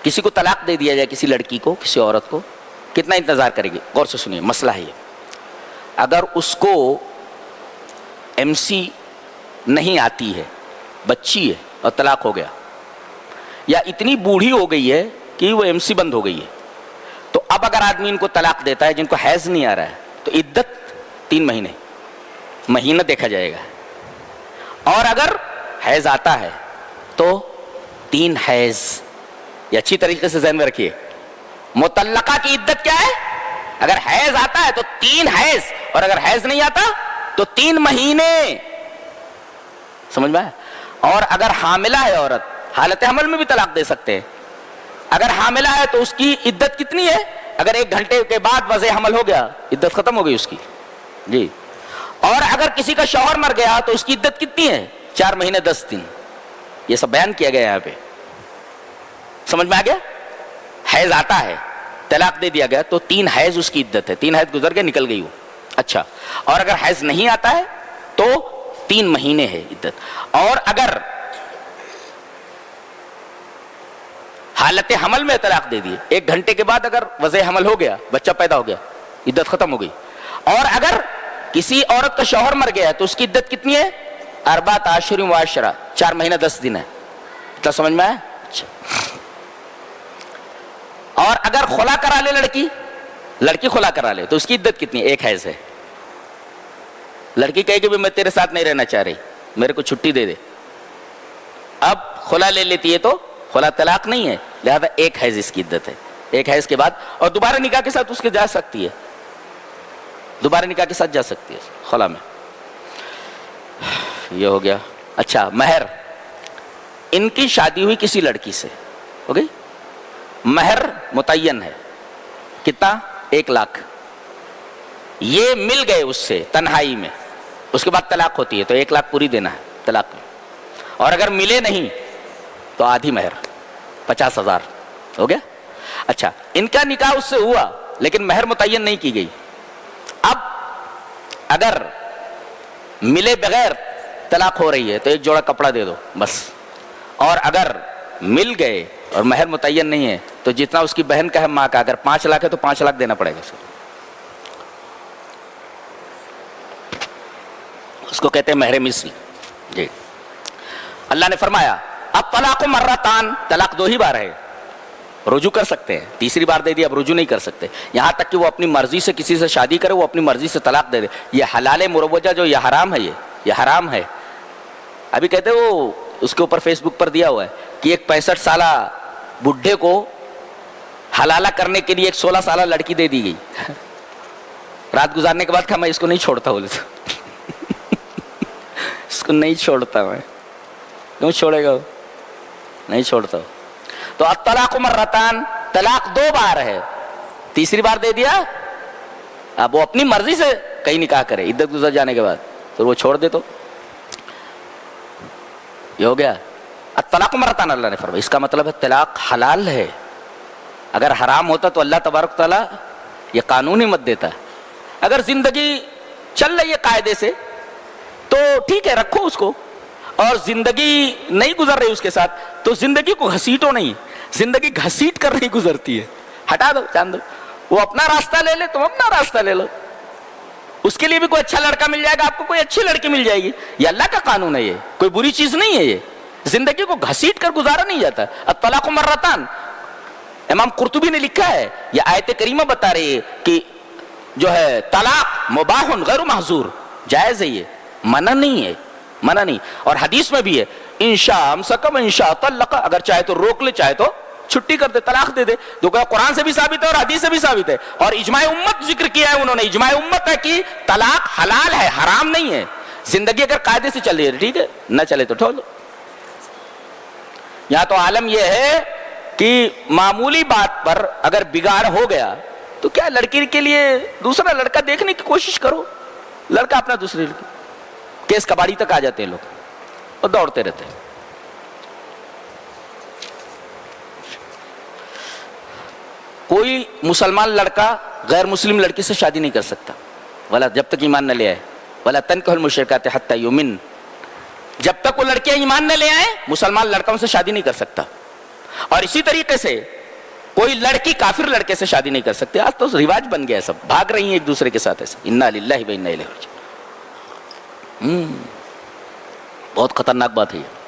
کسی کو طلاق دے دیا جائے، کسی لڑکی کو، کسی عورت کو، کتنا انتظار کرے گی؟ غور سے سنیے، مسئلہ ہے یہ. اگر اس کو ایم سی نہیں آتی ہے، بچی ہے اور طلاق ہو گیا، یا اتنی بوڑھی ہو گئی ہے کہ وہ ایم سی بند ہو گئی ہے، تو اب اگر آدمی ان کو طلاق دیتا ہے جن کو حیض نہیں آ رہا ہے، تو عدت 3 مہینہ دیکھا جائے گا. اور اگر حیض آتا ہے تو 3 حیض. یہ اچھی طریقے سے ذہن میں رکھیے، مطلقہ کی عدت کیا ہے؟ اگر حیض آتا ہے تو 3 حیض، اور اگر حیض نہیں آتا تو 3 مہینے. سمجھ میں آیا؟ اور اگر حاملہ ہے عورت، حالت حمل میں بھی طلاق دے سکتے ہیں. اگر حاملہ ہے تو اس کی عدت کتنی ہے؟ اگر 1 گھنٹے کے بعد وضع حمل ہو گیا، عدت ختم ہو گئی اس کی جی. اور اگر کسی کا شوہر مر گیا تو اس کی عدت کتنی ہے؟ 4 مہینے 10 دن. یہ سب بیان کیا گیا یہاں پہ. سمجھ میں آ گیا؟ حیض آتا ہے، طلاق دے دیا گیا تو 3 حیض اس کی عدت ہے. 3 حیض گزر گئے، نکل گئی وہ. اچھا، اور اگر حیض نہیں آتا ہے تو 3 مہینے ہے عدت. اور اگر حالت حمل میں طلاق دے دیے، 1 گھنٹے کے بعد اگر وضع حمل ہو گیا، بچہ پیدا ہو گیا، عدت ختم ہو گئی. اور اگر کسی عورت کا شوہر مر گیا ہے تو اس کی عدت کتنی ہے؟ 4 اشہر و عشرہ، 4 مہینہ 10 دن ہے. اتنا سمجھ میں آیا؟ اچھا. اور اگر خلا کرا لے لڑکی خلا کرا لے تو اس کی عدت کتنی ہے؟ 1 حیض ہے. لڑکی کہے کہ میں تیرے ساتھ نہیں رہنا چاہ رہی، میرے کو چھٹی دے دے. اب خلا لے لیتی ہے تو خلا طلاق نہیں ہے، لہذا 1 حیض اس کی عدت ہے. 1 حیض کے بعد اور دوبارہ نکاح کے ساتھ اس کے جا سکتی ہے، دوبارہ نکاح کے ساتھ جا سکتی ہے خلا میں. یہ ہو گیا. اچھا، مہر. ان کی شادی ہوئی کسی لڑکی سے، ہو گئی، مہر متعین ہے. کتنا؟ 1 لاکھ. یہ مل گئے اس سے تنہائی میں، اس کے بعد طلاق ہوتی ہے تو 1 لاکھ پوری دینا ہے طلاق میں. اور اگر ملے نہیں تو آدھی مہر، 50,000. ہو گیا. اچھا، ان کا نکاح اس سے ہوا لیکن مہر متعین نہیں کی گئی. اب اگر ملے بغیر طلاق ہو رہی ہے تو 1 جوڑا کپڑا دے دو بس. اور اگر مل گئے اور مہر متعین نہیں ہے تو جتنا اس کی بہن کا ہے، ماں کا، اگر 5 لاکھ ہے تو 5 لاکھ دینا پڑے گا اس کو کہتے ہیں مہر مثل جی. اللہ نے فرمایا اب طلاق مرتان، طلاق 2 ہی بار ہے، رجوع کر سکتے ہیں. تیسری بار دے دیا، اب رجوع نہیں کر سکتے. یہاں تک کہ وہ اپنی مرضی سے کسی سے شادی کرے، وہ اپنی مرضی سے طلاق دے دے. یہ حلال مروجہ جو، یہ حرام ہے، یہ حرام ہے. ابھی کہتے ہیں وہ اس کے اوپر فیس بک پر دیا ہوا ہے کہ ایک 65 سالہ بڈھے کو حلالہ کرنے کے لیے ایک 16 سالہ لڑکی دے دی گئی. رات گزارنے کے بعد کہا میں اس کو نہیں چھوڑتا، بولے تو اس کو نہیں چھوڑتا. میں کیوں چھوڑے گا؟ نہیں چھوڑتا. تو الطلاق مرتان، طلاق 2 بار ہے. تیسری بار دے دیا، اب وہ اپنی مرضی سے کہیں نکاح کرے عدت گزر جانے کے بعد، تو وہ چھوڑ دے تو یہ ہو گیا. الطلاق مرتان اللہ نے فرمایا، اس کا مطلب ہے طلاق حلال ہے. اگر حرام ہوتا تو اللہ تبارک تعالیٰ یہ قانون ہی مت دیتا. اگر زندگی چل رہی ہے قاعدے سے تو ٹھیک ہے، رکھو اس کو. اور زندگی نہیں گزر رہی اس کے ساتھ تو زندگی کو گھسیٹو نہیں. زندگی گھسیٹ کر نہیں گزرتی ہے، ہٹا دو، جان دو. وہ اپنا راستہ لے لے، تم اپنا راستہ لے لو. اس کے لیے بھی کوئی اچھا لڑکا مل جائے گا، آپ کو کوئی اچھی لڑکی مل جائے گی. یہ اللہ کا قانون ہے، یہ کوئی بری چیز نہیں ہے. یہ زندگی کو گھسیٹ کر گزارا نہیں جاتا. الطلاق مرتان، امام قرطبی نے لکھا ہے، یہ آیت کریمہ بتا رہی ہے کہ جو ہے طلاق مباح غیر محظور، جائز ہے، یہ منع نہیں ہے، منع نہیں. اور حدیث میں بھی ہے انشاء امسک انشاء طلق، اگر چاہے تو روک لے، چاہے تو چھٹی کر دے، طلاق دے دے. جو کہ قرآن سے بھی ثابت ہے اور حدیث سے بھی ثابت ہے. اور اجماع امت ذکر کیا ہے انہوں نے، اجماع امت ہے کہ طلاق حلال ہے، حرام نہیں ہے. زندگی اگر قاعدے سے چل رہی ہے ٹھیک ہے، نہ چلے تو ٹھول دو. یہاں تو عالم یہ ہے کہ معمولی بات پر اگر بگاڑ ہو گیا تو کیا لڑکی کے لیے دوسرا لڑکا دیکھنے کی کوشش کرو. لڑکا اپنا دوسری لڑکی، کیس کباڑی تک آ جاتے ہیں لوگ اور دوڑتے رہتے ہیں. کوئی مسلمان لڑکا غیر مسلم لڑکی سے شادی نہیں کر سکتا، ولا جب تک ایمان نہ لے آئے. ولا تنکحوا المشرکات حتی یؤمن، جب تک وہ لڑکیاں ایمان نہ لے آئیں مسلمان لڑکوں سے شادی نہیں کر سکتا. اور اسی طریقے سے کوئی لڑکی کافر لڑکے سے شادی نہیں کر سکتی. آج تو رواج بن گیا ہے, سب بھاگ رہی ہیں ایک دوسرے کے ساتھ ایسے. انا للہ و انا الیہ راجعون. بہت خطرناک بات ہے یہ.